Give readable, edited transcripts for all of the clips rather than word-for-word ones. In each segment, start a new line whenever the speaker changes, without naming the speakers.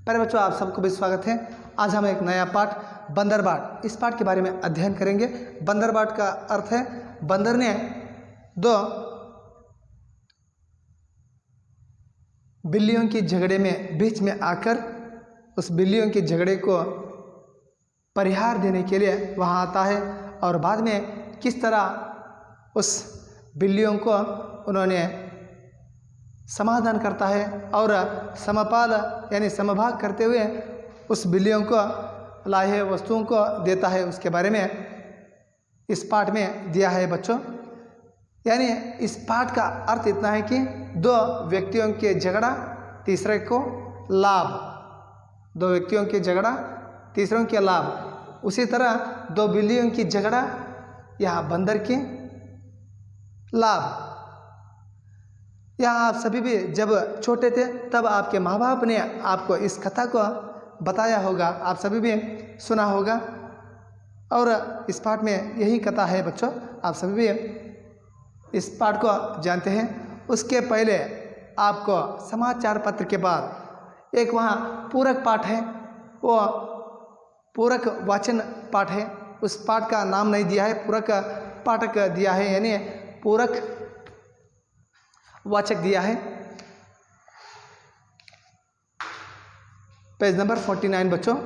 प्यारे बच्चों, आप सबको भी स्वागत है। आज हम एक नया पाठ बंदरबाट, इस पाठ के बारे में अध्ययन करेंगे। बंदरबाट का अर्थ है बंदर ने दो बिल्लियों की झगड़े में बीच में आकर उस बिल्लियों के झगड़े को परिहार देने के लिए वहाँ आता है और बाद में किस तरह उस बिल्लियों को उन्होंने समाधान करता है और समपाल यानी समभाग करते हुए उस बिल्लियों को लाए हुए वस्तुओं को देता है, उसके बारे में इस पाठ में दिया है बच्चों। यानी इस पाठ का अर्थ इतना है कि दो व्यक्तियों के झगड़ा तीसरे को लाभ, दो व्यक्तियों के झगड़ा तीसरों के लाभ। उसी तरह दो बिल्लियों की झगड़ा यहाँ बंदर के लाभ। यहाँ आप सभी भी जब छोटे थे तब आपके माँ बाप ने आपको इस कथा को बताया होगा, आप सभी भी सुना होगा और इस पाठ में यही कथा है बच्चों। आप सभी भी इस पाठ को जानते हैं। उसके पहले आपको समाचार पत्र के बाद एक वहाँ पूरक पाठ है, वो पूरक वाचन पाठ है। उस पाठ का नाम नहीं दिया है, पूरक पाठक दिया है, यानी पूरक वाचक दिया है। पेज नंबर 49 बच्चों,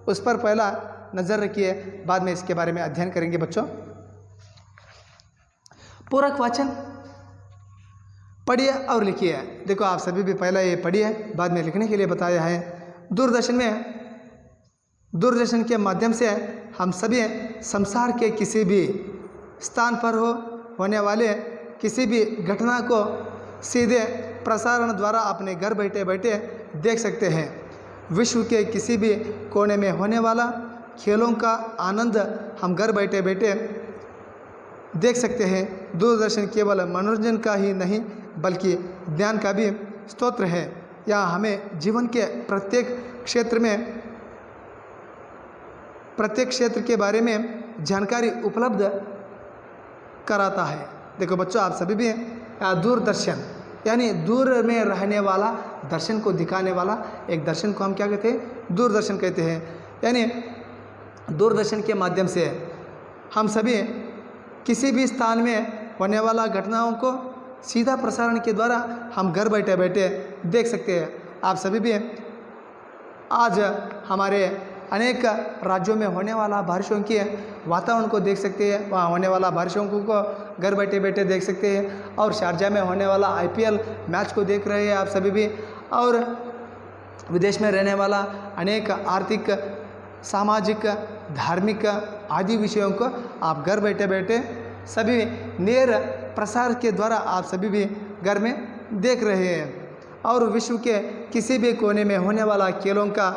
उस पर पहला नज़र रखिए, बाद में इसके बारे में अध्ययन करेंगे बच्चों। पूरक वाचन पढ़िए और लिखिए। देखो आप सभी भी पहला ये पढ़िए, बाद में लिखने के लिए बताया है। दूरदर्शन के माध्यम से हम सभी संसार के किसी भी स्थान पर होने वाले किसी भी घटना को सीधे प्रसारण द्वारा अपने घर बैठे बैठे देख सकते हैं। विश्व के किसी भी कोने में होने वाला खेलों का आनंद हम घर बैठे बैठे देख सकते हैं। दूरदर्शन केवल मनोरंजन का ही नहीं बल्कि ज्ञान का भी स्रोत है। यहाँ हमें जीवन के प्रत्येक क्षेत्र के बारे में जानकारी उपलब्ध कराता है। देखो बच्चों, आप सभी भी दूरदर्शन यानी दूर में रहने वाला दर्शन को दिखाने वाला एक दर्शन को हम क्या कहते हैं? दूरदर्शन कहते हैं। यानी दूरदर्शन के माध्यम से हम सभी किसी भी स्थान में होने वाला घटनाओं को सीधा प्रसारण के द्वारा हम घर बैठे बैठे देख सकते हैं। आप सभी भी आज हमारे अनेक राज्यों में होने वाला बारिशों के वातावरण को देख सकते हैं, वहाँ होने वाला बारिशों को घर बैठे बैठे देख सकते हैं। और शारजा में होने वाला IPL मैच को देख रहे हैं आप सभी भी। और विदेश में रहने वाला अनेक आर्थिक, सामाजिक, धार्मिक आदि विषयों को आप घर बैठे बैठे सभी नेर प्रसार के द्वारा आप सभी भी घर में देख रहे हैं। और विश्व के किसी भी कोने में होने वाला खेलों का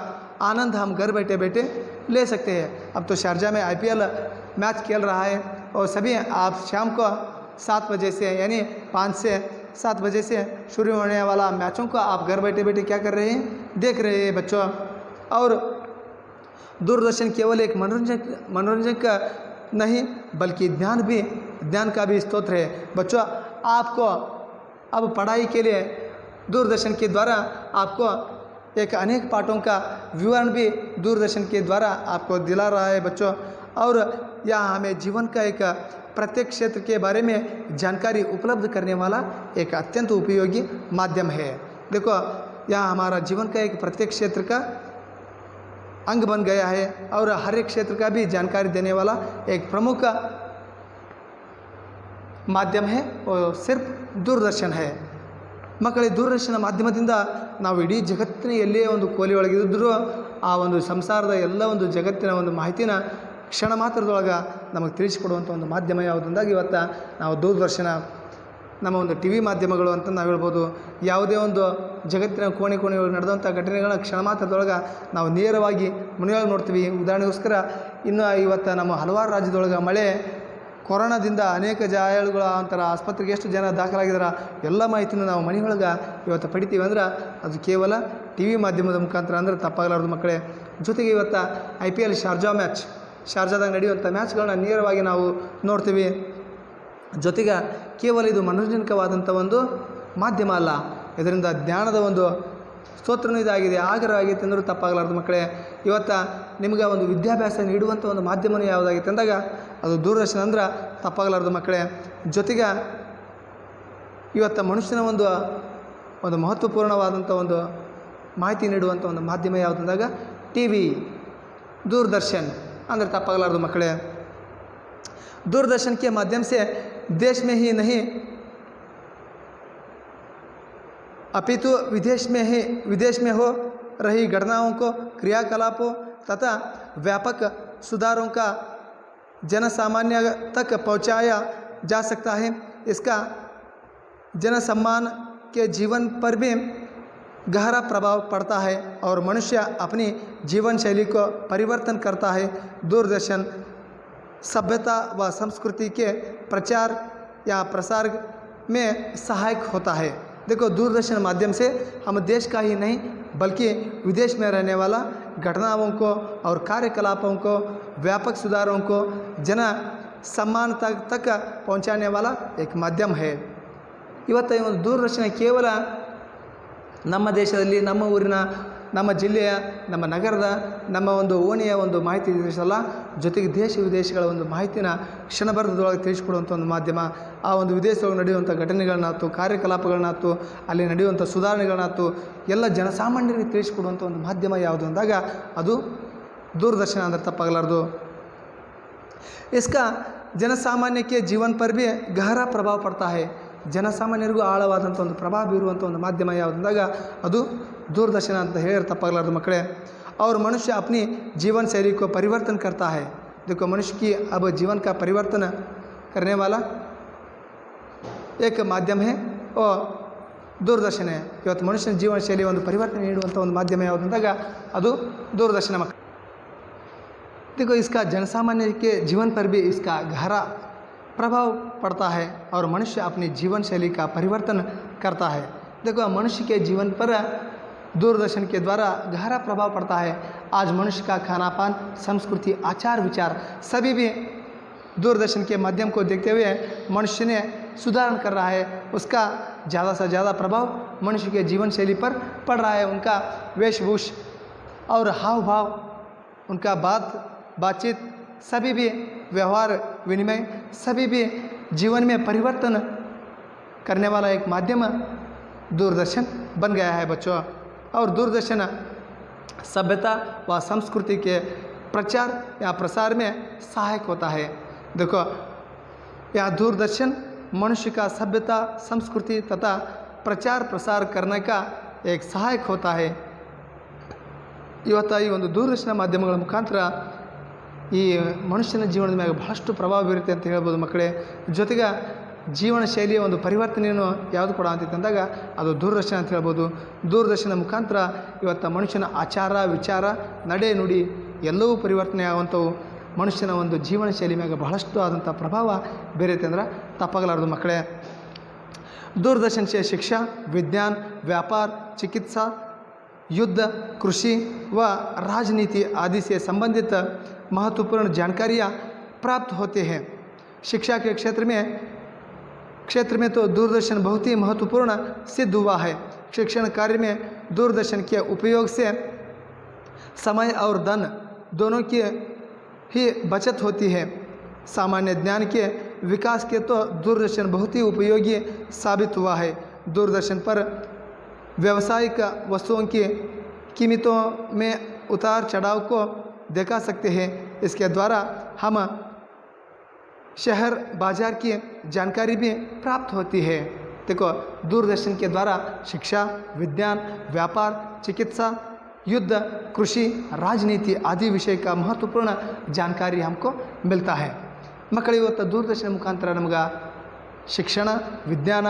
आनंद हम घर बैठे बैठे ले सकते हैं। अब तो शारजा में IPL मैच खेल रहा है और सभी आप शाम को 7 बजे से यानी 5 से 7 बजे से शुरू होने वाला मैचों को आप घर बैठे बैठे क्या कर रहे हैं? देख रहे हैं बच्चों। और दूरदर्शन केवल एक मनोरंजन का नहीं बल्कि ज्ञान का भी स्रोत है बच्चों। आपको अब पढ़ाई के लिए दूरदर्शन के द्वारा आपको एक अनेक पाठों का विवरण भी दूरदर्शन के द्वारा आपको दिला रहा है बच्चों। और यहाँ हमें जीवन का एक प्रत्येक क्षेत्र के बारे में जानकारी उपलब्ध करने वाला एक अत्यंत उपयोगी माध्यम है। देखो यहाँ हमारा जीवन का एक प्रत्येक क्षेत्र का अंग बन गया है और हर एक क्षेत्र का भी जानकारी देने वाला एक प्रमुख माध्यम है, वो सिर्फ दूरदर्शन है। ಮಕ್ಕಳೇ, ದೂರದರ್ಶನ ಮಾಧ್ಯಮದಿಂದ ನಾವು ಇಡೀ ಜಗತ್ತಿನ ಎಲ್ಲೇ ಒಂದು ಕೋಲಿ ಒಳಗಿದ್ದರೂ ಆ ಒಂದು ಸಂಸಾರದ ಎಲ್ಲ ಒಂದು ಜಗತ್ತಿನ ಒಂದು ಮಾಹಿತಿನ ಕ್ಷಣ ಮಾತ್ರದೊಳಗೆ ನಮಗೆ ತಿಳಿಸಿಕೊಡುವಂಥ ಒಂದು ಮಾಧ್ಯಮ ಯಾವುದಂದಾಗ ಇವತ್ತು ನಾವು ದೂರದರ್ಶನ ನಮ್ಮ ಒಂದು TV ಮಾಧ್ಯಮಗಳು ಅಂತ ನಾವು ಹೇಳ್ಬೋದು. ಯಾವುದೇ ಒಂದು ಜಗತ್ತಿನ ಕೋಣೆ ಒಳಗೆ ನಡೆದಂಥ ಘಟನೆಗಳನ್ನ ಕ್ಷಣ ಮಾತ್ರದೊಳಗೆ ನಾವು ನೇರವಾಗಿ ಮನೆಯೊಳಗೆ ನೋಡ್ತೀವಿ. ಉದಾಹರಣೆಗೋಸ್ಕರ ಇನ್ನು ಇವತ್ತು ನಮ್ಮ ಹಲವಾರು ರಾಜ್ಯದೊಳಗೆ ಮಳೆ, ಕೊರೋನಾದಿಂದ ಅನೇಕ ಗಾಯಾಳುಗಳ ಅಂತರ ಆಸ್ಪತ್ರೆಗೆ ಎಷ್ಟು ಜನ ದಾಖಲಾಗಿದ್ದಾರೆ ಎಲ್ಲ ಮಾಹಿತಿನ ನಾವು ಮನೆಯೊಳಗೆ ಇವತ್ತು ಪಡಿತೀವಿ ಅಂದ್ರೆ ಅದು ಕೇವಲ TV ಮಾಧ್ಯಮದ ಮುಖಾಂತರ ಅಂದ್ರೆ ತಪ್ಪಾಗಲಾರದು ಮಕ್ಕಳೇ. ಜೊತೆಗೆ ಇವತ್ತು IPL ಶಾರ್ಜಾದಾಗ ನಡೆಯುವಂಥ ಮ್ಯಾಚ್ಗಳನ್ನ ನೇರವಾಗಿ ನಾವು ನೋಡ್ತೀವಿ. ಜೊತೆಗೆ ಕೇವಲ ಇದು ಮನೋರಂಜನಕವಾದಂಥ ಒಂದು ಮಾಧ್ಯಮ ಅಲ್ಲ, ಇದರಿಂದ ಜ್ಞಾನದ ಒಂದು ಸ್ತೋತ್ರನೂ ಇದಾಗಿದೆ. ಆಗ್ರಹವಾಗೈತೆ ಅಂದರೂ ತಪ್ಪಾಗಲಾರ್ದು ಮಕ್ಕಳೇ. ಇವತ್ತು ನಿಮ್ಗೆ ಒಂದು ವಿದ್ಯಾಭ್ಯಾಸ ನೀಡುವಂಥ ಒಂದು ಮಾಧ್ಯಮವೂ ಯಾವುದಾಗೈತೆ ಅಂದಾಗ ಅದು ದೂರದರ್ಶನ ಅಂದ್ರೆ ತಪ್ಪಾಗಲಾರ್ದು ಮಕ್ಕಳೇ. ಜೊತೆಗೆ ಇವತ್ತು ಮನುಷ್ಯನ ಒಂದು ಮಹತ್ವಪೂರ್ಣವಾದಂಥ ಒಂದು ಮಾಹಿತಿ ನೀಡುವಂಥ ಒಂದು ಮಾಧ್ಯಮ ಯಾವುದಂದಾಗ ಟಿ ವಿ, दूरदर्शन अंदर तप्पागलार्दु मಕ್ಕಳೇ. दूरदर्शन के माध्यम से देश में ही नहीं अपितु विदेश में हो रही घटनाओं को, क्रियाकलापों तथा व्यापक सुधारों का जनसामान्य तक पहुंचाया जा सकता है. इसका जनसम्मान के जीवन पर भी गहरा प्रभाव पड़ता है और मनुष्य अपनी जीवन शैली को परिवर्तन करता है. दूरदर्शन सभ्यता व संस्कृति के प्रचार या प्रसार में सहायक होता है. देखो, दूरदर्शन माध्यम से हम देश का ही नहीं बल्कि विदेश में रहने वाला घटनाओं को और कार्यकलापों को, व्यापक सुधारों को जन सम्मान तक पहुंचाने वाला एक माध्यम है. ಇವತ್ತು ಈ ಒಂದು ದೂರದರ್ಶನ ಕೇವಲ ನಮ್ಮ ದೇಶದಲ್ಲಿ, ನಮ್ಮ ಊರಿನ, ನಮ್ಮ ಜಿಲ್ಲೆಯ, ನಮ್ಮ ನಗರದ, ನಮ್ಮ ಒಂದು ಓಣಿಯ ಒಂದು ಮಾಹಿತಿ ತಿಳಿಸಲ್ಲ, ಜೊತೆಗೆ ದೇಶ ವಿದೇಶಗಳ ಒಂದು ಮಾಹಿತಿನ ಕ್ಷಣಭರದೊಳಗೆ ತಿಳಿಸ್ಕೊಡುವಂಥ ಒಂದು ಮಾಧ್ಯಮ. ಆ ಒಂದು ವಿದೇಶದೊಳಗೆ ನಡೆಯುವಂಥ ಘಟನೆಗಳನ್ನಾಯ್ತು, ಕಾರ್ಯಕಲಾಪಗಳನ್ನಾಯ್ತು, ಅಲ್ಲಿ ನಡೆಯುವಂಥ ಸುಧಾರಣೆಗಳನ್ನಾಯ್ತು, ಎಲ್ಲ ಜನಸಾಮಾನ್ಯರಿಗೆ ತಿಳಿಸ್ಕೊಡುವಂಥ ಒಂದು ಮಾಧ್ಯಮ ಯಾವುದು ಅಂದಾಗ ಅದು दूरदर्शन ಅಂದರೆ ತಪ್ಪಾಗಲಾರ್ದು. इसका जनसामान्य के जीवन पर भी गहरा प्रभाव पड़ता है. ಜನಸಾಮಾನ್ಯರಿಗೂ ಆಳವಾದಂಥ ಒಂದು ಪ್ರಭಾವ ಬೀರುವಂಥ ಒಂದು ಮಾಧ್ಯಮ ಯಾವುದಂದಾಗ ಅದು दूरदर्शन ಅಂತ ಹೇಳಿ ತಪ್ಪಾಗಲಾರ್ದು ಮಕ್ಕಳೇ. और मनुष्य अपनी जीवन शैली को परिवर्तन करता है. देखो, मनुष्य की अब जीवन का परिवर्तन करने वाला एक माध्यम है और दूरदर्शन है. ಇವತ್ತು ಮನುಷ್ಯನ ಜೀವನ ಶೈಲಿ ಒಂದು ಪರಿವರ್ತನೆ ನೀಡುವಂಥ ಒಂದು ಮಾಧ್ಯಮ ಯಾವುದಂದಾಗ ಅದು दूरदर्शन ಮಕ್ಕಳು. देखो, इसका जनसामान्य के जीवन पर भी इसका गहरा प्रभाव पड़ता है और मनुष्य अपनी जीवन शैली का परिवर्तन करता है. देखो, मनुष्य के जीवन पर दूरदर्शन के द्वारा गहरा प्रभाव पड़ता है. आज मनुष्य का खाना पान, संस्कृति, आचार विचार सभी भी दूरदर्शन के माध्यम को देखते हुए मनुष्य ने सुधारण कर रहा है. उसका ज़्यादा से ज़्यादा प्रभाव मनुष्य के जीवन शैली पर पड़ रहा है. उनका वेशभूष और हाव भाव, उनका बातचीत सभी भी व्यवहार विनिमय सभी भी जीवन में परिवर्तन करने वाला एक माध्यम दूरदर्शन बन गया है बच्चों. और दूरदर्शन सभ्यता व संस्कृति के प्रचार या प्रसार में सहायक होता है. देखो, यह दूरदर्शन मनुष्य का सभ्यता, संस्कृति तथा प्रचार प्रसार करने का एक सहायक होता है. ಇವತ್ತು ಈ ಒಂದು ದೂರದರ್ಶನ ಮಾಧ್ಯಮಗಳ ಮುಖಾಂತರ ಈ ಮನುಷ್ಯನ ಜೀವನದ ಮೇಲೆ ಬಹಳಷ್ಟು ಪ್ರಭಾವ ಬೀರುತ್ತೆ ಅಂತ ಹೇಳ್ಬೋದು ಮಕ್ಕಳೇ. ಜೊತೆಗೆ ಜೀವನ ಶೈಲಿಯ ಒಂದು ಪರಿವರ್ತನೆಯನ್ನು ಯಾವುದು ಕೂಡ ಅಂತಿತ್ತಂದಾಗ ಅದು ದೂರದರ್ಶನ ಅಂತ ಹೇಳ್ಬೋದು. ದೂರದರ್ಶನ ಮುಖಾಂತರ ಇವತ್ತು ಮನುಷ್ಯನ ಆಚಾರ ವಿಚಾರ ನಡೆ ನುಡಿ ಎಲ್ಲವೂ ಪರಿವರ್ತನೆ ಆಗುವಂಥವು. ಮನುಷ್ಯನ ಒಂದು ಜೀವನ ಶೈಲಿ ಮೇಲೆ ಬಹಳಷ್ಟು ಆದಂಥ ಪ್ರಭಾವ ಬೀರುತ್ತೆ ಅಂದ್ರೆ ತಪ್ಪಾಗಲಾರದು ಮಕ್ಕಳೇ. दूरदर्शन से शिक्षा, विज्ञान, व्यापार, चिकित्सा, युद्ध, कृषि व राजनीति आदि से संबंधित महत्वपूर्ण जानकारियाँ प्राप्त होते हैं. शिक्षा के क्षेत्र में तो दूरदर्शन बहुत ही महत्वपूर्ण सिद्ध हुआ है. शिक्षण कार्य में दूरदर्शन के उपयोग से समय और धन दोनों की ही बचत होती है. सामान्य ज्ञान के विकास के तो दूरदर्शन बहुत ही उपयोगी साबित हुआ है. दूरदर्शन पर व्यावसायिक वस्तुओं की कीमतों में उतार चढ़ाव को देखा सकते हैं. इसके द्वारा हम शहर बाजार की जानकारी भी प्राप्त होती है. देखो, दूरदर्शन के द्वारा शिक्षा, विज्ञान, व्यापार, चिकित्सा, युद्ध, कृषि, राजनीति आदि विषय का महत्वपूर्ण जानकारी हमको मिलता है. ಮಕ್ಕಳು ಇವತ್ತು ದೂರದರ್ಶನ ಮುಖಾಂತರ ನಮ್ಗೆ ಶಿಕ್ಷಣ, ವಿಜ್ಞಾನ,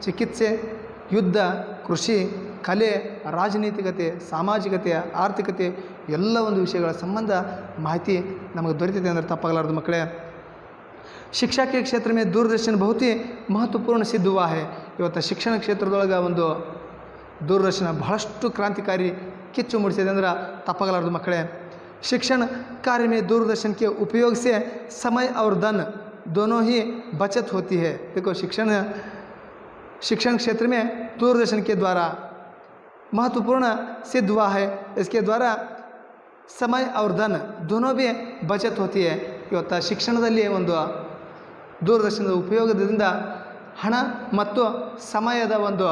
ಚಿಕಿತ್ಸೆ, ಯುದ್ಧ, ಕೃಷಿ, ಕಲೆ, ರಾಜನೀತಿಕತೆ, ಸಾಮಾಜಿಕತೆ, ಆರ್ಥಿಕತೆ ಎಲ್ಲ ಒಂದು ವಿಷಯಗಳ ಸಂಬಂಧ ಮಾಹಿತಿ ನಮಗೆ ದೊರೆತಿದೆ ಅಂದರೆ ತಪ್ಪಾಗಲಾರದು ಮಕ್ಕಳೇ. ಶಿಕ್ಷಾ के क्षेत्र में दूरदर्शन बहुत ही महत्वपूर्ण सिद्ध हुआ है. ಇವತ್ತು ಶಿಕ್ಷಣ ಕ್ಷೇತ್ರದೊಳಗೆ ಒಂದು दूरदर्शन ಬಹಳಷ್ಟು ಕ್ರಾಂತಿಕಾರಿ ಕಿಚ್ಚು ಮೂಡಿಸಿದೆ ಅಂದ್ರೆ ತಪ್ಪಾಗಲಾರದು ಮಕ್ಕಳೇ. शिक्षण कार्य में दूरदर्शन के उपयोग से समय और धन दोनों ही बचत होती है. देखो, शिक्षण क्षेत्र में दूरदर्शन के द्वारा महत्वपूर्ण सिद्ध हुआ है। इसके द्वारा समय और धन दोनों भी बचत होती है। ಇವತ್ತು ಶಿಕ್ಷಣದಲ್ಲಿ ಒಂದು ದೂರದರ್ಶನದ ಉಪಯೋಗದಿಂದ ಹಣ ಮತ್ತು ಸಮಯದ ಒಂದು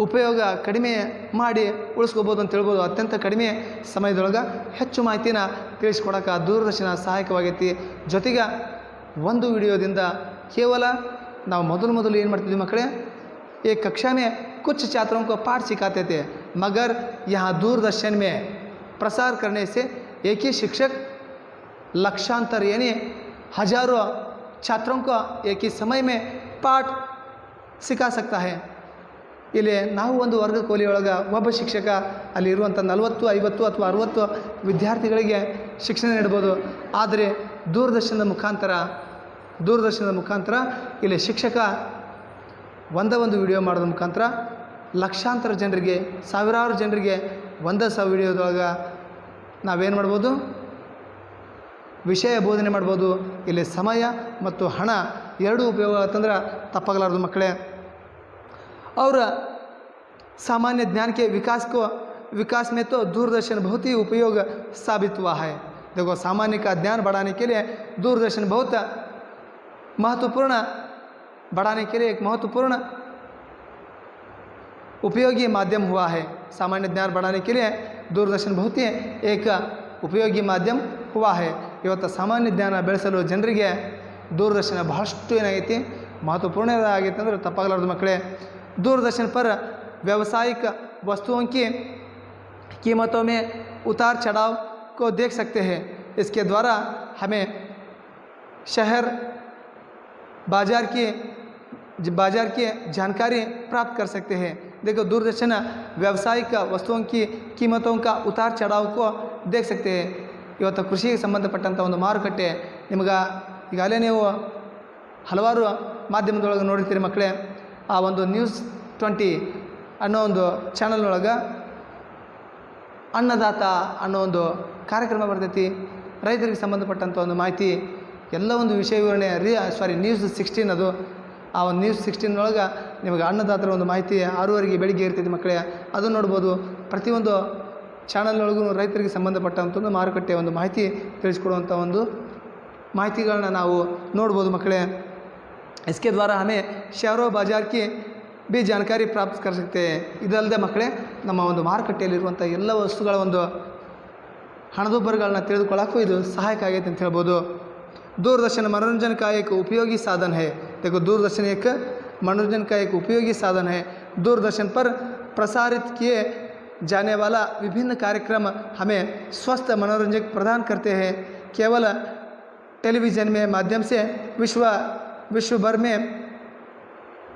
ಉಪಯೋಗ ಕಡಿಮೆ ಮಾಡಿ ಉಳಿಸ್ಕೋಬೋದು ಅಂತ ಹೇಳ್ಬೋದು. ಅತ್ಯಂತ ಕಡಿಮೆ ಸಮಯದೊಳಗೆ ಹೆಚ್ಚು ಮಾಹಿತಿನ ತಿಳಿಸ್ಕೊಡೋಕೆ ದೂರದರ್ಶನ ಸಹಾಯಕವಾಗೈತಿ. ಜೊತೆಗೆ ಒಂದು ವಿಡಿಯೋದಿಂದ ಕೇವಲ ನಾವು ಮೊದಲು ಏನು ಮಾಡ್ತಿದ್ವಿ ಮಕ್ಕಳೇ, एक कक्षा में कुछ छात्रों को पाठ सिखाते थे, मगर यहाँ दूरदर्शन में प्रसार करने से एक ही शिक्षक लक्षांतर यानी हजारों छात्रों को एक ही समय में पाठ सिखा सकता है. ಇಲ್ಲಿ ನಾವು ಒಂದು ವರ್ಗಕೋಲಿಯೊಳಗೆ ಒಬ್ಬ ಶಿಕ್ಷಕ ಅಲ್ಲಿರುವಂಥ 40, 50 ಅಥವಾ 60 ವಿದ್ಯಾರ್ಥಿಗಳಿಗೆ ಶಿಕ್ಷಣ ನೀಡ್ಬೋದು. ಆದರೆ ದೂರದರ್ಶನದ ಮುಖಾಂತರ ಇಲ್ಲಿ ಶಿಕ್ಷಕ ಒಂದು ವಿಡಿಯೋ ಮಾಡೋದ್ರ ಮುಖಾಂತರ ಲಕ್ಷಾಂತರ ಜನರಿಗೆ, ಸಾವಿರಾರು ಜನರಿಗೆ ಒಂದೇ ವಿಡಿಯೋದೊಳಗೆ ನಾವೇನು ಮಾಡ್ಬೋದು, ವಿಷಯ ಬೋಧನೆ ಮಾಡ್ಬೋದು. ಇಲ್ಲಿ ಸಮಯ ಮತ್ತು ಹಣ ಎರಡೂ ಉಪಯೋಗ ಆತಂದ್ರೆ ತಪ್ಪಾಗಲಾರ್ದು ಮಕ್ಕಳೇ. और सामान्य ज्ञान के विकास में तो दूरदर्शन बहुत ही उपयोग साबित हुआ है. देखो, सामान्य का ज्ञान बढ़ाने के लिए दूरदर्शन बहुत महत्वपूर्ण एक महत्वपूर्ण उपयोगी माध्यम हुआ है. सामान्य ज्ञान बढ़ाने के लिए दूरदर्शन बहुत ही एक उपयोगी माध्यम हुआ है. ಇವತ್ತು ಸಾಮಾನ್ಯ ಜ್ಞಾನ ಬೆಳೆಸಲು ಜನರಿಗೆ ದೂರದರ್ಶನ ಬಹಳಷ್ಟು ಏನಾಗೈತಿ, महत्वपूर्ण ಆಗೈತೆ ಅಂದರೆ ತಪ್ಪಾಗಲಾರ್ದು ಮಕ್ಕಳೇ. दूरदर्शन पर व्यावसायिक वस्तुओं की कीमतों में उतार चढ़ाव को देख सकते हैं. इसके द्वारा हमें शहर बाज़ार की जानकारी प्राप्त कर सकते हैं. देखो, दूरदर्शन व्यावसायिक वस्तुओं की कीमतों का उतार चढ़ाव को देख सकते हैं. ಇವತ್ತು ಕೃಷಿಗೆ ಸಂಬಂಧಪಟ್ಟಂಥ ಒಂದು ಮಾರುಕಟ್ಟೆ ನಿಮಗೆ ಈಗಾಗಲೇ ನೀವು ಹಲವಾರು ಮಾಧ್ಯಮದೊಳಗೆ ನೋಡಿರ್ತೀರಿ ಮಕ್ಕಳೇ. ಆ ಒಂದು ನ್ಯೂಸ್ 20 ಅನ್ನೋ ಒಂದು ಚಾನಲ್ನೊಳಗೆ ಅನ್ನದಾತ ಅನ್ನೋ ಒಂದು ಕಾರ್ಯಕ್ರಮ ಬರ್ತೈತಿ. ರೈತರಿಗೆ ಸಂಬಂಧಪಟ್ಟಂಥ ಒಂದು ಮಾಹಿತಿ ಎಲ್ಲ ಒಂದು ವಿಷಯ ವಿವರಣೆ ನ್ಯೂಸ್ 16 ಅದು. ಆ ಒಂದು ನ್ಯೂಸ್ 16 ನಿಮಗೆ ಅನ್ನದಾತರ ಒಂದು ಮಾಹಿತಿ 6:30 ಬೆಳಿಗ್ಗೆ ಇರ್ತೈತಿ ಮಕ್ಕಳೇ. ಅದನ್ನು ನೋಡ್ಬೋದು. ಪ್ರತಿಯೊಂದು ಚಾನಲ್ನೊಳಗೂ ರೈತರಿಗೆ ಸಂಬಂಧಪಟ್ಟಂಥ ಒಂದು ಮಾರುಕಟ್ಟೆ ಒಂದು ಮಾಹಿತಿ ತಿಳಿಸ್ಕೊಡುವಂಥ ಒಂದು ಮಾಹಿತಿಗಳನ್ನ ನಾವು ನೋಡ್ಬೋದು ಮಕ್ಕಳೇ. इसके द्वारा हमें शहरों बाज़ार की भी जानकारी प्राप्त कर सकते हैं. ಇದಲ್ಲದೆ ಮಕ್ಕಳೇ, ನಮ್ಮ ಒಂದು ಮಾರುಕಟ್ಟೆಯಲ್ಲಿರುವಂಥ ಎಲ್ಲ ವಸ್ತುಗಳ ಒಂದು ಹಣದುಬ್ಬರಗಳನ್ನ ತಿಳಿದುಕೊಳ್ಳೋಕ್ಕೂ ಇದು ಸಹಾಯಕ ಆಗೈತೆ ಅಂತ ಹೇಳ್ಬೋದು. दूरदर्शन मनोरंजन का एक उपयोगी साधन है. देखो, दूरदर्शन एक मनोरंजन का एक उपयोगी साधन है. दूरदर्शन पर प्रसारित किए जाने वाला विभिन्न कार्यक्रम हमें स्वस्थ मनोरंजन प्रदान करते हैं. केवल टेलीविज़न में माध्यम से विश्व भर में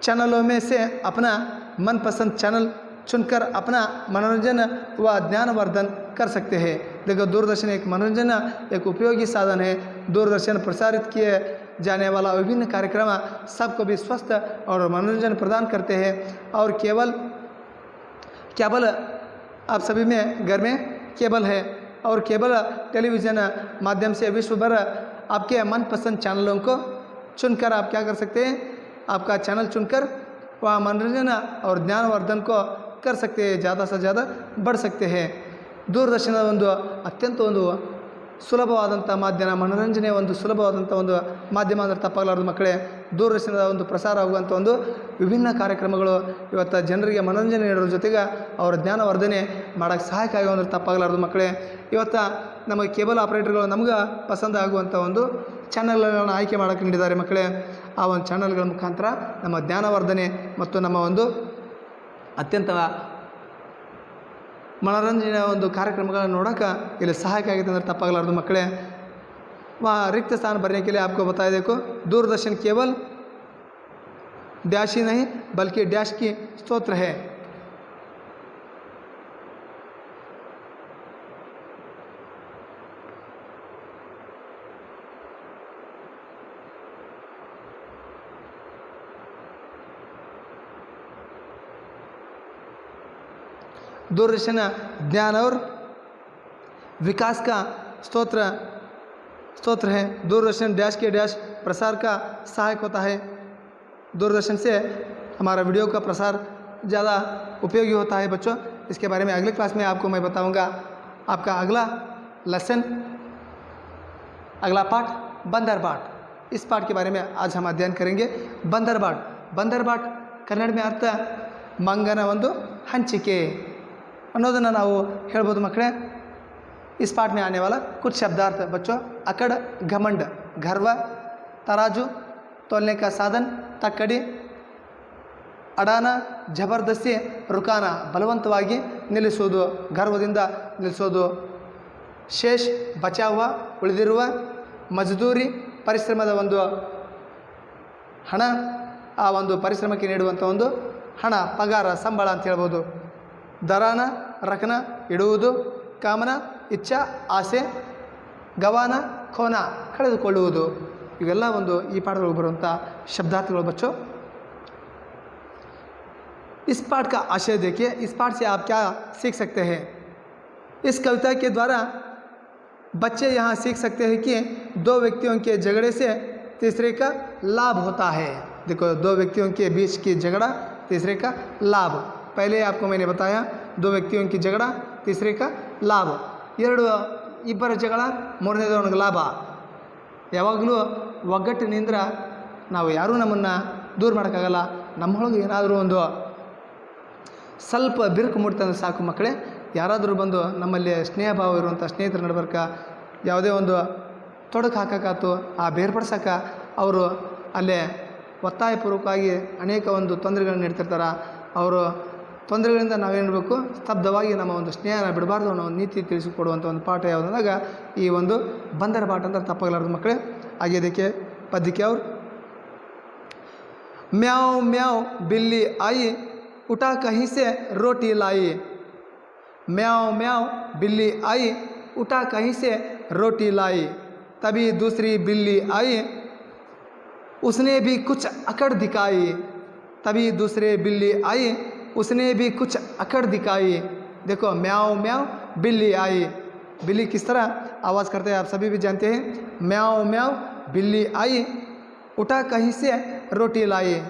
चैनलों में से अपना मनपसंद चैनल चुनकर अपना मनोरंजन व ज्ञानवर्धन कर सकते हैं. देखो, दूरदर्शन एक मनोरंजन एक उपयोगी साधन है. दूरदर्शन प्रसारित किए जाने वाला विभिन्न कार्यक्रम सबको भी स्वस्थ और मनोरंजन प्रदान करते हैं. और केबल आप सभी में घर में केबल है और केबल टेलीविज़न माध्यम से विश्व भर आपके मनपसंद चैनलों को चुनकर आप क्या कर सकते हैं, आपका चैनल चुनकर वहाँ मनोरंजन और ज्ञानवर्धन को कर सकते हैं, ज़्यादा से ज़्यादा बढ़ सकते हैं. दूरदर्शन ಒಂದು ಅತ್ಯಂತ ಒಂದು ಸುಲಭವಾದಂಥ ಮಾಧ್ಯಮ, ಮನೋರಂಜನೆ ಒಂದು ಸುಲಭವಾದಂಥ ಒಂದು ಮಾಧ್ಯಮ ಅಂದರೆ ತಪ್ಪಾಗಲಾರದು ಮಕ್ಕಳೇ. ದೂರದರ್ಶನದ ಒಂದು ಪ್ರಸಾರ ಆಗುವಂಥ ಒಂದು ವಿಭಿನ್ನ ಕಾರ್ಯಕ್ರಮಗಳು ಇವತ್ತು ಜನರಿಗೆ ಮನೋರಂಜನೆ ನೀಡೋದ್ರ ಜೊತೆಗೆ ಅವರ ಜ್ಞಾನವರ್ಧನೆ ಮಾಡೋಕ್ಕೆ ಸಹಾಯಕ ಆಗುವ ಅಂದರೆ ತಪ್ಪಾಗಲಾರದು ಮಕ್ಕಳೇ. ಇವತ್ತು ನಮಗೆ ಕೇಬಲ್ ಆಪ್ರೇಟರ್ಗಳು ನಮ್ಗೆ ಪಸಂದ ಆಗುವಂಥ ಒಂದು ಚಾನಲ್ಗಳನ್ನು ಆಯ್ಕೆ ಮಾಡೋಕ್ಕೆ ನೀಡಿದ್ದಾರೆ ಮಕ್ಕಳೇ. ಆ ಒಂದು ಚಾನಲ್ಗಳ ಮುಖಾಂತರ ನಮ್ಮ ಜ್ಞಾನವರ್ಧನೆ ಮತ್ತು ನಮ್ಮ ಒಂದು ಅತ್ಯಂತ मनोरंजन ಒಂದು ಕಾರ್ಯಕ್ರಮಗಳನ್ನು ನೋಡೋಕೆ ಇಲ್ಲಿ ಸಹಾಯಕ ಆಗುತ್ತೆ ಅಂದರೆ ತಪ್ಪಾಗಲಾರದು ಮಕ್ಕಳೇ. वहाँ रिक्त स्थान भरने के लिए आपको बताया, देखो, दूरदर्शन केवल डैश ही नहीं बल्कि डैश की स्तोत्र है. दूरदर्शन ज्ञान और विकास का स्तोत्र है. दूरदर्शन डैश के डैश प्रसार का सहायक होता है. दूरदर्शन से हमारा वीडियो का प्रसार ज़्यादा उपयोगी होता है बच्चों। इसके बारे में अगले क्लास में आपको मैं बताऊंगा। आपका अगला लेसन, अगला पाठ बंदर बाट। इस पाठ के बारे में आज हम अध्ययन करेंगे। बंदर बाट, बंदर बाट कन्नड़ में अर्थ ಮಂಗನ ಒಂದು ಹಂಚಿಕೆ ಅನ್ನೋದನ್ನು ನಾವು ಹೇಳ್ಬೋದು ಮಕ್ಕಳೇ। इस पाठ में आने वाला कुछ शब्दार्थ बच्चों, अकड़ घमंड गर्व, तराजू तोलने का साधन, तಕ್ಕಡಿ ಅಡಾನ ಜಬರ್ದಸ್ತಿ, ರುಕಾನ ಬಲವಂತವಾಗಿ ನಿಲ್ಲಿಸುವುದು, ಗರ್ವದಿಂದ ನಿಲ್ಲಿಸೋದು, ಶೇಷ್ ಬಚಾವ ಉಳಿದಿರುವ, ಮಜ್ದೂರಿ ಪರಿಶ್ರಮದ ಒಂದು ಹಣ, ಆ ಒಂದು ಪರಿಶ್ರಮಕ್ಕೆ ನೀಡುವಂಥ ಒಂದು ಹಣ, ಪಗಾರ, ಸಂಬಳ ಅಂತ ಹೇಳ್ಬೋದು, ದರಾನ ರಕನ ಇಡುವುದು, ಕಾಮನ ಇಚ್ಛಾ ಆಸೆ, ಗವಾನ ಖೋನ ಕಳೆದುಕೊಳ್ಳುವುದು, ಇವೆಲ್ಲ ಒಂದು ಈ ಪಾಠದೊಳಗೆ ಬರುವಂಥ ಶಬ್ದಾರ್ಥಗಳು बच्चों। इस पाठ का आशय देखिए, इस पाठ से आप क्या सीख सकते हैं। इस कविता के द्वारा बच्चे यहाँ सीख सकते हैं कि दो व्यक्तियों के झगड़े से तीसरे का लाभ होता है। देखो, दो व्यक्तियों के बीच की झगड़ा, तीसरे का लाभ। पहले आपको मैंने बताया दो व्यक्तियों की झगड़ा, तीसरे का लाभ। ಇಬ್ಬರ ಜಗಳ, ಮೂರನೇದವನಿಗೆ ಲಾಭ। ಯಾವಾಗಲೂ ಒಗ್ಗಟ್ಟಿನಿಂದ ನಾವು ಯಾರೂ ನಮ್ಮನ್ನು ದೂರ ಮಾಡೋಕ್ಕಾಗಲ್ಲ। ನಮ್ಮೊಳಗೆ ಏನಾದರೂ ಒಂದು ಸ್ವಲ್ಪ ಬಿರುಕು ಮೂಡ್ತಂದ್ರೆ ಸಾಕು ಮಕ್ಕಳೇ, ಯಾರಾದರೂ ಬಂದು ನಮ್ಮಲ್ಲಿ ಸ್ನೇಹ ಭಾವ ಇರುವಂಥ ಸ್ನೇಹಿತರ ನಡ್ಬರ್ಕ ಯಾವುದೇ ಒಂದು ತೊಡಕು ಹಾಕೋಕ್ಕಾಯ್ತು, ಆ ಬೇರ್ಪಡ್ಸೋಕೆ ಅವರು ಅಲ್ಲೇ ಒತ್ತಾಯಪೂರ್ವಕವಾಗಿ ಅನೇಕ ಒಂದು ತೊಂದರೆಗಳನ್ನ ನೀಡ್ತಿರ್ತಾರೆ। ಅವರು ತೊಂದರೆಗಳಿಂದ ನಾವೇನಿರಬೇಕು, ಸ್ತಬ್ಧವಾಗಿ ನಮ್ಮ ಒಂದು ಸ್ನೇಹನ ಬಿಡಬಾರ್ದು ಅನ್ನೋ ಒಂದು ನೀತಿ ತಿಳಿಸಿಕೊಡುವಂಥ ಒಂದು ಪಾಠ ಯಾವುದಂದಾಗ ಈ ಒಂದು ಬಂದರ ಪಾಠ ಅಂತ ತಪ್ಪಾಗಲಾರ್ದು ಮಕ್ಕಳೇ। आगे देखिए पद्य की ओर। म्याओ म्याओ बिल्ली आई, उठा कहीं से रोटी लाई। म्याओ म्याओ बिल्ली आई, उठा कहीं से रोटी लाई। तभी दूसरी बिल्ली आई, उसने भी कुछ अकड़ दिखाई। तभी दूसरे बिल्ली आई, उसने भी कुछ अकड़ दिखाई। देखो, म्याओ म्याओ बिल्ली आई, बिल्ली किस तरह आवाज़ करते हैं आप सभी भी जानते हैं। म्याओ म्याओ बिल्ली आई, उठा कहीं से रोटी लाई।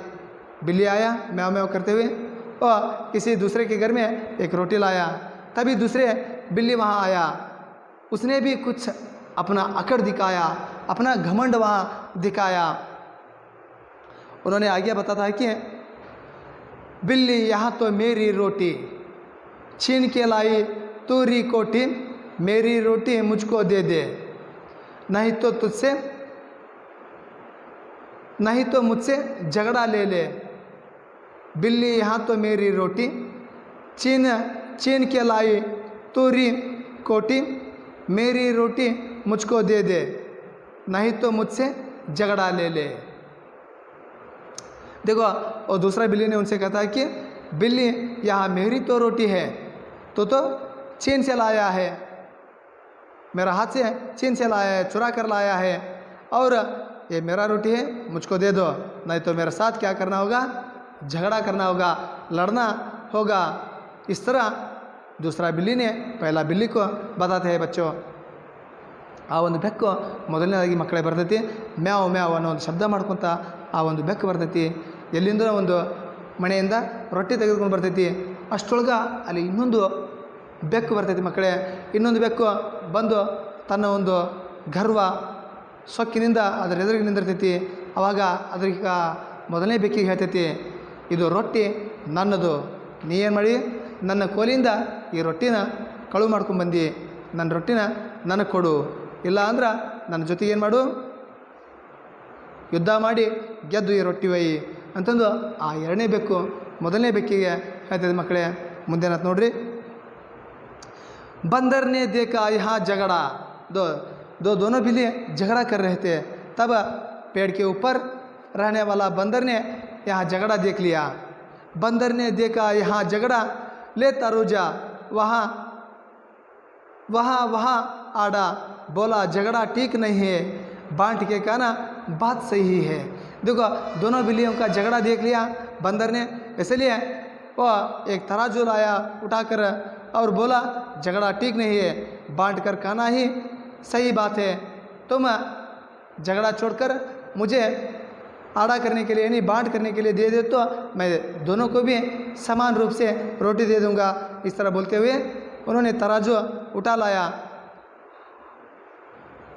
बिल्ली आया म्याओ म्याओ करते हुए और किसी दूसरे के घर में एक रोटी लाया। तभी दूसरे बिल्ली वहाँ आया, उसने भी कुछ अपना अकड़ दिखाया, अपना घमंड वहाँ दिखाया। उन्होंने आगे बताता है कि बिल्ली यहाँ तो मेरी रोटी छीन के लाई, तूरी कोटी, मेरी रोटी मुझको दे दे, नहीं तो मुझसे झगड़ा ले ले। बिल्ली यहाँ तो मेरी रोटी छीन के लाई, तूरी कोटी, मेरी रोटी मुझको दे दे, नहीं तो मुझसे झगड़ा ले ले। देखो, और दूसरा बिल्ली ने उनसे कहता है कि बिल्ली यहाँ मेरी तो रोटी है, तो छीन से लाया है, मेरा हाथ से छीन से लाया है, चुरा कर लाया है, और ये मेरा रोटी है, मुझको दे दो, नहीं तो मेरे साथ क्या करना होगा, झगड़ा करना होगा, लड़ना होगा। इस तरह दूसरा बिल्ली ने पहला बिल्ली को बताते हैं बच्चों। ಆ ಒಂದು ಬೆಕ್ಕು ಮೊದಲನೇದಾಗಿ ಮಕ್ಕಳೇ ಬರ್ತೈತಿ, ಮ್ಯಾವ್ ಮ್ಯಾವ್ ಅನ್ನೋ ಒಂದು ಶಬ್ದ ಮಾಡ್ಕೊತ ಆ ಒಂದು ಬೆಕ್ಕು ಬರ್ತೈತಿ। ಎಲ್ಲಿಂದ ಒಂದು ಮನೆಯಿಂದ ರೊಟ್ಟಿ ತೆಗೆದುಕೊಂಡು ಬರ್ತೈತಿ, ಅಷ್ಟರೊಳಗೆ ಅಲ್ಲಿ ಇನ್ನೊಂದು ಬೆಕ್ಕು ಬರ್ತೈತಿ ಮಕ್ಕಳೇ। ಇನ್ನೊಂದು ಬೆಕ್ಕು ಬಂದು ತನ್ನ ಒಂದು ಗರ್ವ ಸೊಕ್ಕಿನಿಂದ ಅದರ ಎದುರಿಗೆ ನಿಂದಿರ್ತೈತಿ। ಆವಾಗ ಅದ್ರಿಗೆ ಮೊದಲನೇ ಬೆಕ್ಕಿಗೆ ಹೇಳ್ತೈತಿ, ಇದು ರೊಟ್ಟಿ ನನ್ನದು, ನೀ ಏನು ಮಾಡಿ ನನ್ನ ಕೋಲಿಂದ ಈ ರೊಟ್ಟಿನ ಕಳುವು ಮಾಡ್ಕೊಂಡ್ಬಂದು ನನ್ನ ರೊಟ್ಟಿನ ನನಗೆ ಕೊಡು, ಇಲ್ಲ ಅಂದ್ರೆ ನನ್ನ ಜೊತೆಗೆ ಏನು ಮಾಡು, ಯುದ್ಧ ಮಾಡಿ ಗೆದ್ದು ಈ ರೊಟ್ಟಿ ಒಯ್ಯಿ ಅಂತಂದು ಆ ಎರಡನೇ ಬೆಕ್ಕು ಮೊದಲನೇ ಬೆಕ್ಕಿಗೆ ಹೇಳ್ತದೆ ಮಕ್ಕಳೇ। ಮುಂದೇನಂತ ನೋಡ್ರಿ। बंदर ने देखा यहाँ झगड़ा, दोनों बिल्ली झगड़ा कर रहे थे। तब पेड़ के ऊपर रहने वाला बंदर ने यहाँ झगड़ा देख लिया। बंदर ने देखा यहाँ झगड़ा, ले तरुजा वहाँ वहाँ वहाँ आड़ा, बोला झगड़ा ठीक नहीं है, बांट के कहना बात सही है। देखो, दोनों बिल्लियों का झगड़ा देख लिया बंदर ने, इसलिए वह एक तराजू लाया उठाकर और बोला झगड़ा ठीक नहीं है, बांट कर कहना ही सही बात है। तुम झगड़ा छोड़कर मुझे आड़ा करने के लिए यानी बांट करने के लिए दे दे तो मैं दोनों को भी समान रूप से रोटी दे दूंगा। इस तरह बोलते हुए उन्होंने तराजू उठा लाया।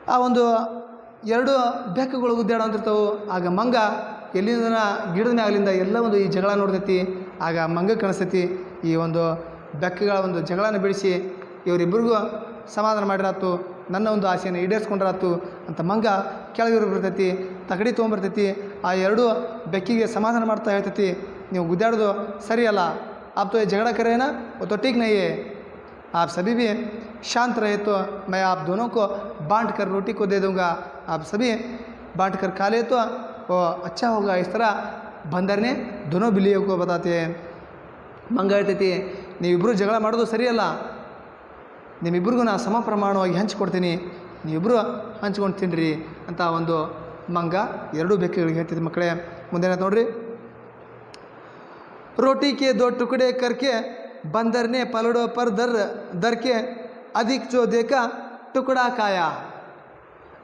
ಆ ಒಂದು ಎರಡು ಬೆಕ್ಕುಗಳು ಗುದ್ದಾಡಂತಿರ್ತವು। ಆಗ ಮಂಗ ಎಲ್ಲಿಂದ ಗಿಡದ ಮ್ಯಾಗಲಿಂದ ಎಲ್ಲ ಒಂದು ಈ ಜಗಳ ನೋಡ್ತೈತಿ। ಆಗ ಮಂಗ ಕಾಣಿಸ್ತೈತಿ ಈ ಒಂದು ಬೆಕ್ಕುಗಳ ಒಂದು ಜಗಳನ ಬಿಡಿಸಿ ಇವರಿಬ್ಬರಿಗೂ ಸಮಾಧಾನ ಮಾಡಿರಾತು, ನನ್ನ ಒಂದು ಆಸೆಯನ್ನು ಈಡೇರಿಸ್ಕೊಂಡ್ರಾತು ಅಂತ ಮಂಗ ಕೆಳಗಿರು ಬರ್ತೈತಿ, ತಗಡಿ ತೊಗೊಂಬರ್ತೈತಿ। ಆ ಎರಡು ಬೆಕ್ಕಿಗೆ ಸಮಾಧಾನ ಮಾಡ್ತಾ ಹೇಳ್ತೈತಿ, ನೀವು ಗುದ್ದಾಡೋದು ಸರಿಯಲ್ಲ, आप तो ये झगड़ा कर रहे हैं ना, वो तो ठीक नहीं है, आप सभी भी शांत रहे तो मैं आप दोनों को बांट कर रोटी को दे दूंगा, आप सभी बांट कर खा ले तो वो अच्छा होगा। इस तरह बंदर ने दोनों बिल्लियों को बताते हैं। ಮಂಗ ಹೇಳ್ತೈತಿ, ನೀವಿಬ್ಬರು ಜಗಳ ಮಾಡೋದು ಸರಿಯಲ್ಲ, ನಿಮ್ಮಿಬ್ಬರಿಗೂ ನಾನು ಸಮ ಪ್ರಮಾಣವಾಗಿ ಹಂಚ್ಕೊಡ್ತೀನಿ, ನೀವಿಬ್ಬರು ಹಂಚ್ಕೊಂಡು ತಿನ್ನಿರಿ ಅಂತ ಒಂದು ಮಂಗ ಎರಡೂ ಬೆಕ್ಕುಗಳಿಗೆ ಹೇಳ್ತಿದ್ದೆ ಮಕ್ಕಳೇ। ಮುಂದೇನ ನೋಡ್ರಿ, रोटी के 2 टुकड़े करके बंदर ने पलड़ों पर दर के अधिक जो देखा टुकड़ा खाया,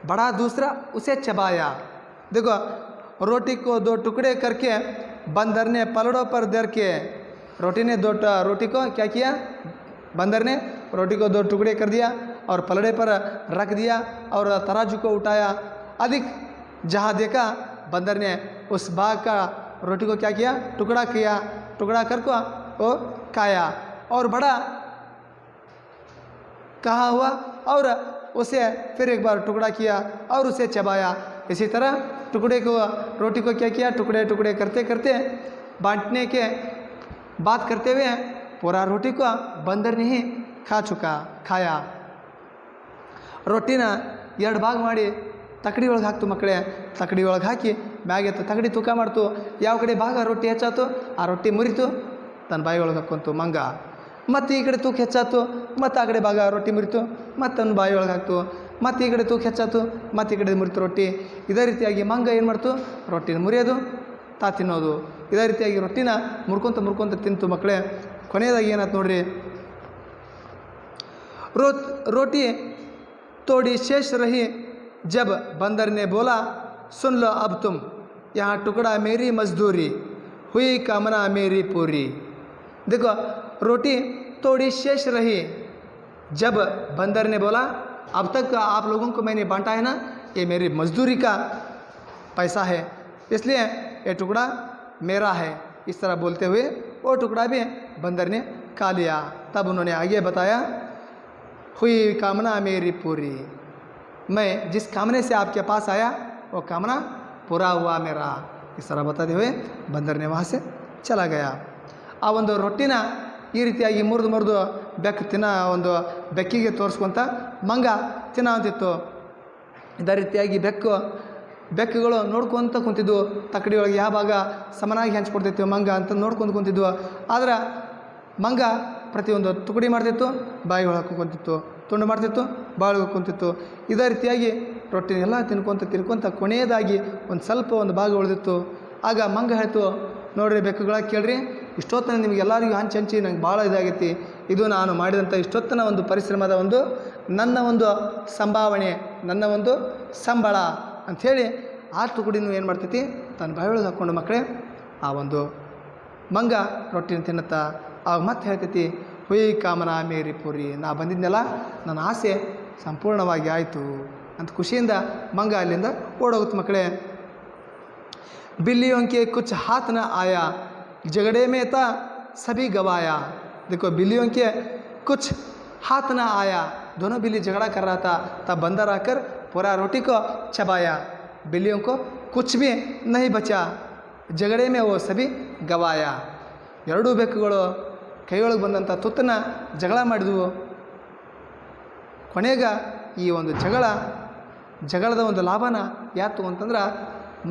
बड़ा दूसरा उसे चबाया। देखो, रोटी को 2 टुकड़े करके बंदर ने पलड़ों पर दर के, रोटी को क्या किया, बंदर ने रोटी को 2 टुकड़े कर दिया और पलड़े पर रख दिया और तराजू को उठाया। अधिक जहाँ देखा बंदर ने उस भाग का रोटी को क्या किया, टुकड़ा कर को वो खाया और बड़ा कहा हुआ और उसे फिर एक बार टुकड़ा किया और उसे चबाया। इसी तरह रोटी को क्या किया, टुकड़े टुकड़े करते करते बांटने के बात करते हुए पूरा रोटी को बंदर ने ही खाया। रोटिನ 2 ಭಾಗ ಮಾಡಿ ತಕ್ಕಡಿ ಒಳಗೆ ಹಾಕ್ತು ಮಕ್ಕಳೇ। ತಕ್ಕಡಿ ಒಳಗೆ ಹಾಕಿ ಮ್ಯಾಗೆತ್ತು ತಕ್ಕಡಿ ತೂಕ ಮಾಡ್ತು, ಯಾವ ಕಡೆ ಭಾಗ ರೊಟ್ಟಿ ಹೆಚ್ಚಾತು ಆ ರೊಟ್ಟಿ ಮುರಿತು ತನ್ನ ಬಾಯಿ ಒಳಗೆ ಹಾಕ್ಕೊಂತು ಮಂಗ। ಮತ್ತು ಈ ಕಡೆ ತೂಕ ಹೆಚ್ಚಾತು, ಮತ್ತು ಆ ಕಡೆ ಭಾಗ ರೊಟ್ಟಿ ಮುರಿತು, ಮತ್ತು ತನ್ನ ಬಾಯಿ ಒಳಗೆ ಹಾಕ್ತು, ಮತ್ತು ಈ ಕಡೆ ತೂಕ ಹೆಚ್ಚಾತು, ಮತ್ತು ಈ ಕಡೆ ಮುರಿತು ರೊಟ್ಟಿ। ಇದೇ ರೀತಿಯಾಗಿ ಮಂಗ ಏನು ಮಾಡ್ತು, ರೊಟ್ಟಿನ ಮುರಿಯೋದು ತಾ ತಿನ್ನೋದು, ಇದೇ ರೀತಿಯಾಗಿ ರೊಟ್ಟಿನ ಮುರ್ಕೊಂತ ತಿಂತು ಮಕ್ಕಳೇ। ಕೊನೆಯದಾಗಿ ಏನಾಯ್ತು ನೋಡ್ರಿ, रोटी थोड़ी शेष रही जब बंदर ने बोला, सुन लो अब तुम, यहाँ टुकड़ा मेरी मजदूरी, हुई कामना मेरी पूरी। देखो, रोटी थोड़ी शेष रही जब बंदर ने बोला, अब तक आप लोगों को मैंने बांटा है ना, ये मेरी मजदूरी का पैसा है, इसलिए ये टुकड़ा मेरा है। इस तरह बोलते हुए वो टुकड़ा भी बंदर ने खा लिया। तब उन्होंने आगे बताया, हुई कामना मेरी पूरी, मैं जिस कामने से आपके पास आया वो कामना पूरा हुआ मेरा। इस तरह बताते हुए बंदर ने वहाँ से चला गया। ಆ ಒಂದು ರೊಟ್ಟಿನ ಈ ರೀತಿಯಾಗಿ ಮುರಿದು ಬೆಕ್ಕಿಗೆ ತೋರಿಸ್ಕೊಂತ ಮಂಗ ತಿನ್ನಂತಿತ್ತು। ಇದೇ ರೀತಿಯಾಗಿ ಬೆಕ್ಕುಗಳು ನೋಡ್ಕೊತ ಕುಂತಿದ್ವು, ತಕ್ಕಡಿ ಒಳಗೆ ಯಾವ ಭಾಗ ಸಮನಾಗಿ ಹಂಚ್ಕೊಡ್ತೈತಿ ಮಂಗ ಅಂತ ನೋಡ್ಕೊಂಡು ಕುಂತಿದ್ವು। ಆದ್ರೆ ಮಂಗ ಪ್ರತಿಯೊಂದು ತುಕಡಿ ಮಾಡ್ತಿತ್ತು, ಬಾಯಿ ಒಳಗೆ ಕುಂತಿತ್ತು, ತುಂಡು ಮಾಡ್ತಿತ್ತು, ಬಾಯಿ ಒಳಗೆ ಕುಂತಿತ್ತು। ಇದೇ ರೀತಿಯಾಗಿ ರೊಟ್ಟಿನೆಲ್ಲ ತಿನ್ಕೊಂತ ಕೊನೆಯದಾಗಿ ಒಂದು ಭಾಗ ಉಳಿದಿತ್ತು। ಆಗ ಮಂಗ ಹೇಳ್ತು, ನೋಡ್ರಿ ಬೆಕ್ಕುಗಳ ಕೇಳ್ರಿ, ಇಷ್ಟೊತ್ತನ ನಿಮಗೆಲ್ಲರಿಗೂ ಹಂಚಿ ನಂಗೆ ಭಾಳ ಇದಾಗೈತಿ, ಇದು ನಾನು ಮಾಡಿದಂಥ ಇಷ್ಟೊತ್ತನ ಒಂದು ಪರಿಶ್ರಮದ ನನ್ನ ಒಂದು ಸಂಭಾವನೆ, ನನ್ನ ಒಂದು ಸಂಬಳ ಅಂಥೇಳಿ ಆ ತುಕಡಿನೂ ಏನು ಮಾಡ್ತೈತಿ ತನ್ನ ಬಾಯೊಳಗೆ ಹಾಕ್ಕೊಂಡು ಮಕ್ಕಳೇ ಆ ಒಂದು ಮಂಗ ರೊಟ್ಟಿನ ತಿನ್ನುತ್ತಾ ಆಗ ಮತ್ತೆ ಹೇಳ್ತೈತಿ, ಹುಯಿ ಕಾಮನ ಮೇರಿ ಪೂರಿ, ನಾ ಬಂದಿದ್ನೆಲ್ಲ ನನ್ನ ಆಸೆ ಸಂಪೂರ್ಣವಾಗಿ ಆಯಿತು ಅಂತ ಖುಷಿಯಿಂದ ಮಂಗ ಅಲ್ಲಿಂದ ಓಡೋಗುತ್ತೆ ಮಕ್ಕಳೇ। बिल्लियों के कुछ हाथ न आया, झगड़े में था सभी गवाया। देखो, बिल्लियों के कुछ हाथ न आया, दोनों बिल्ली झगड़ा कर रहा था, तब बंदर आकर पूरा रोटी को चबाया। बिल्लियों को कुछ भी नहीं बचा, झगड़े में वो सभी गवाया। ಎರಡೂ ಬೆಕ್ಕುಗಳು ಕೈಯೊಳಗೆ ಬಂದಂಥ ತುತ್ತನ್ನು ಜಗಳ ಮಾಡಿದ್ವು। ಕೊನೆಗೆ ಈ ಒಂದು ಜಗಳದ ಒಂದು ಲಾಭನ ಯಾತು ಅಂತಂದ್ರೆ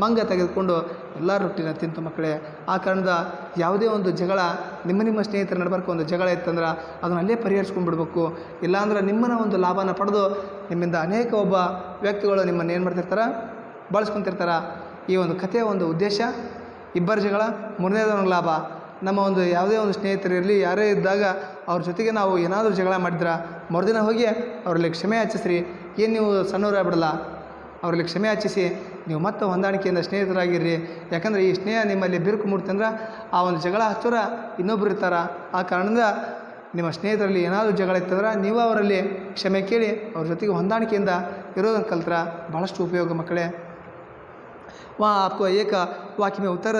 ಮಂಗ ತೆಗೆದುಕೊಂಡು ಎಲ್ಲ ರೊಟ್ಟಿನ ತಿಂತು ಮಕ್ಕಳೇ। ಆ ಕಾರಣದ ಯಾವುದೇ ಒಂದು ಜಗಳ ನಿಮ್ಮ ಸ್ನೇಹಿತರ ನಡಬರ್ಕ ಒಂದು ಜಗಳ ಇತ್ತಂದ್ರೆ ಅದನ್ನು ಅಲ್ಲೇ ಪರಿಹರಿಸ್ಕೊಂಡ್ಬಿಡ್ಬೇಕು, ಇಲ್ಲಾಂದ್ರೆ ನಿಮ್ಮನ್ನ ಒಂದು ಲಾಭನ ಪಡೆದು ನಿಮ್ಮಿಂದ ಅನೇಕ ಒಬ್ಬ ವ್ಯಕ್ತಿಗಳು ನಿಮ್ಮನ್ನು ಏನು ಮಾಡ್ತಿರ್ತಾರೆ, ಬಳಸ್ಕೊತಿರ್ತಾರೆ। ಈ ಒಂದು ಕಥೆಯ ಒಂದು ಉದ್ದೇಶ ಇಬ್ಬರ ಜಗಳ, ಮೂರನೇದೊಂದು ಲಾಭ। ನಮ್ಮ ಒಂದು ಯಾವುದೇ ಒಂದು ಸ್ನೇಹಿತರಿರಲಿ ಯಾರೇ ಇದ್ದಾಗ ಅವ್ರ ಜೊತೆಗೆ ನಾವು ಏನಾದರೂ ಜಗಳ ಮಾಡಿದ್ರೆ ಮರುದಿನ ಹೋಗಿ ಅವರಲ್ಲಿ ಕ್ಷಮೆ ಯಾಚಿಸ್ರಿ। ಏನು ನೀವು ಸಣ್ಣವರಾಗ್ಬಿಡಲ್ಲ, ಅವರಲ್ಲಿ ಕ್ಷಮೆ ಯಾಚಿಸಿ ನೀವು ಮತ್ತೆ ಹೊಂದಾಣಿಕೆಯಿಂದ ಸ್ನೇಹಿತರಾಗಿರ್ರಿ. ಯಾಕಂದರೆ ಈ ಸ್ನೇಹ ನಿಮ್ಮಲ್ಲಿ ಬಿರುಕು ಮೂಡ್ತಂದ್ರೆ ಆ ಒಂದು ಜಗಳ ಹಚ್ಚೋರ ಇನ್ನೊಬ್ರು ಇರ್ತಾರೆ. ಆ ಕಾರಣದಿಂದ ನಿಮ್ಮ ಸ್ನೇಹಿತರಲ್ಲಿ ಏನಾದರೂ ಜಗಳ ಇತ್ತಂದ್ರೆ ನೀವು ಅವರಲ್ಲಿ ಕ್ಷಮೆ ಕೇಳಿ ಅವ್ರ ಜೊತೆಗೆ ಹೊಂದಾಣಿಕೆಯಿಂದ ಇರೋದನ್ನು ಕಲ್ತ್ರೆ ಭಾಳಷ್ಟು ಉಪಯೋಗ ಮಕ್ಕಳೇ. वहाँ आपको एक वाक्य में उत्तर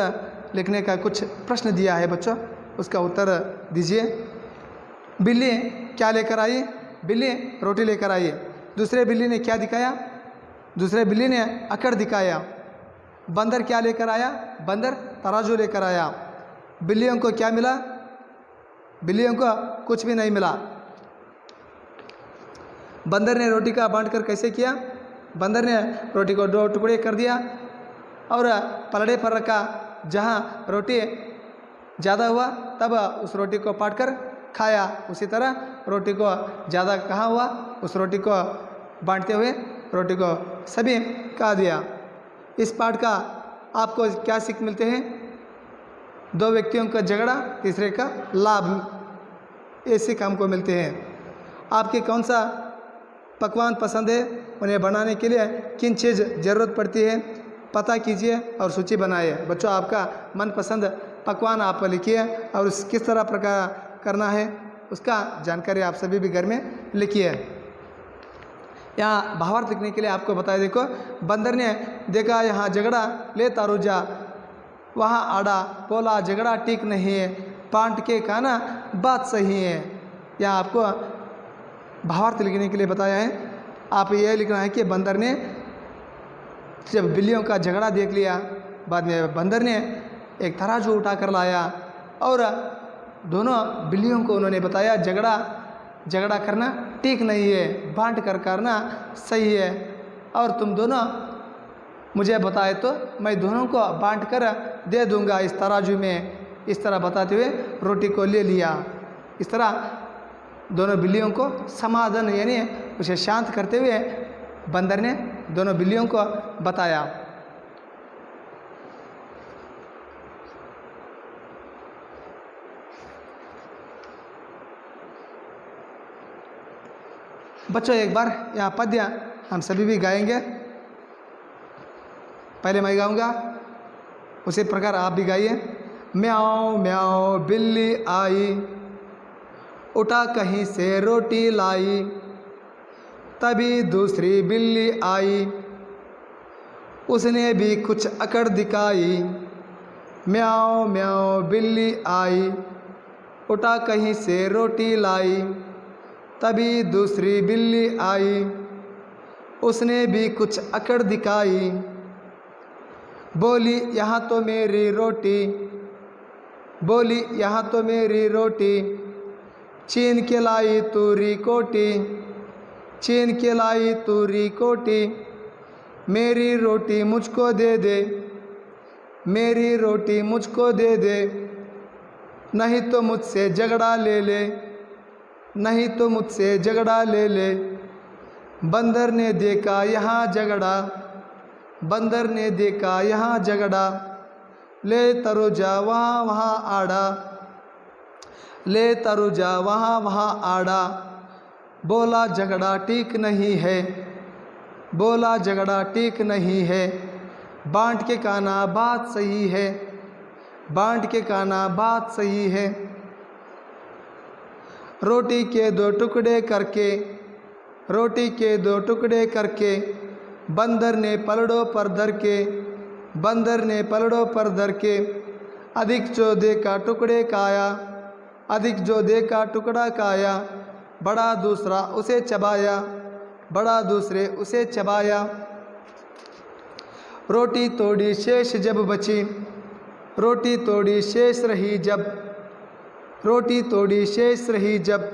लिखने का कुछ प्रश्न दिया है बच्चों, उसका उत्तर दीजिए. बिल्ली क्या लेकर आई? बिल्ली रोटी लेकर आई. दूसरे बिल्ली ने क्या दिखाया? दूसरे बिल्ली ने अकड़ दिखाया. बंदर क्या लेकर आया? बंदर तराजू लेकर आया. बिल्लियों को क्या मिला? बिल्लियों को कुछ भी नहीं मिला. बंदर ने रोटी का बांट कर कैसे किया? बंदर ने रोटी को 2 टुकड़े कर दिया और पलड़े पर रखा. जहाँ रोटी ज़्यादा हुआ तब उस रोटी को पाट कर खाया. उसी तरह रोटी को ज़्यादा कहाँ हुआ उस रोटी को बांटते हुए रोटी को सभी खा दिया. इस पाठ का आपको क्या सीख मिलते हैं? 2 व्यक्तियों का झगड़ा, तीसरे का लाभ, ऐसे काम को मिलते हैं. आपके कौन सा पकवान पसंद है? उन्हें बनाने के लिए किन चीज़ ज़रूरत पड़ती है पता कीजिए और सूची बनाइए. बच्चों आपका मनपसंद पकवान आप लिखिए और उस किस तरह प्रकार करना है उसका जानकारी आप सभी भी घर में लिखिए. यहाँ भावार्थ लिखने के लिए आपको बताया. देखो, बंदर ने देखा यहाँ झगड़ा, ले तारू जा. वहाँ आड़ा बोला झगड़ा ठीक नहीं है, पांट के खाना बात सही है. यहाँ आपको भावार्थ लिखने के लिए बताया है. आप ये लिखना है कि बंदर ने जब बिल्लियों का झगड़ा देख लिया, बाद में बंदर ने एक तराजू उठा कर लाया और दोनों बिल्लियों को उन्होंने बताया झगड़ा करना ठीक नहीं है, बांट कर करना सही है. और तुम दोनों मुझे बताए तो मैं दोनों को बांट कर दे दूंगा इस तराजू में. इस तरह बताते हुए रोटी को ले लिया. इस तरह दोनों बिल्लियों को समाधान यानी उसे शांत करते हुए बंदर ने दोनों बिल्लियों को बताया. बच्चों एक बार यहाँ पद्य हम सभी भी गाएंगे. पहले मैं गाऊंगा, उसी प्रकार आप भी गाइए. म्याऊं म्याऊं बिल्ली आई, उठा कहीं से रोटी लाई. तभी दूसरी बिल्ली आई, उसने भी कुछ अकड़ दिखाई. म्याऊं म्याऊं बिल्ली आई, उठा कहीं से रोटी लाई. तभी दूसरी बिल्ली आई, उसने भी कुछ अकड़ दिखाई. बोली यहाँ तो मेरी रोटी, बोली यहाँ तो मेरी रोटी. छीन के लाई तूरी कोटी, छीन के लाई तूरी कोटी. मेरी रोटी मुझको दे दे, मेरी रोटी मुझको दे दे. नहीं तो मुझसे झगड़ा ले ले, नहीं तो मुझसे झगड़ा ले ले. बंदर ने देखा यहाँ झगड़ा, बंदर ने देखा यहाँ झगड़ा. ले तरो जा वहाँ वहाँ आड़ा, ले तरो जा वहाँ वहाँ आड़ा. बोला झगड़ा ठीक नहीं है, बोला झगड़ा ठीक नहीं है. बांट के खाना बात सही है, बांट के खाना बात सही है. रोटी के 2 टुकड़े करके, रोटी के 2 टुकड़े करके. बंदर ने पलड़ों पर धर के, बंदर ने पलड़ों पर धर के. अधिक जो देखा टुकड़े खाया, अधिक जो देखा टुकड़ा खाया. बड़ा दूसरा उसे चबाया, बड़ा दूसरे उसे चबाया. रोटी तोड़ी शेष जब बची, रोटी तोड़ी शेष रही जब, रोटी तोड़ी शेष रही जब.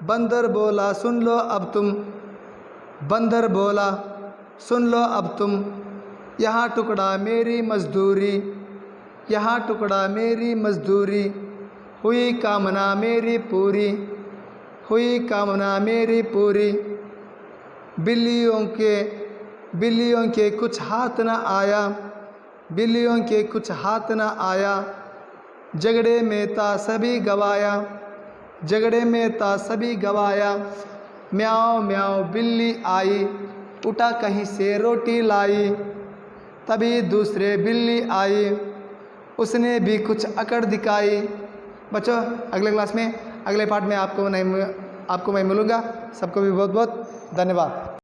बंदर बोला सुन लो अब तुम, बंदर बोला सुन लो अब तुम. यहाँ टुकड़ा मेरी मजदूरी, यहाँ टुकड़ा मेरी मजदूरी. हुई कामना मेरी पूरी, हुई कामना मेरी पूरी. बिल्लियों के कुछ हाथ न आया, बिल्लियों के कुछ हाथ न आया. झगड़े में था सभी गवाया, झगड़े में था सभी गवाया. म्याऊं म्याऊं बिल्ली आई, उठा कहीं से रोटी लाई. तभी दूसरे बिल्ली आई, उसने भी कुछ अकड़ दिखाई। बच्चों अगले क्लास में अगले पार्ट में आपको मैं मिलूँगा। सबको भी बहुत बहुत धन्यवाद।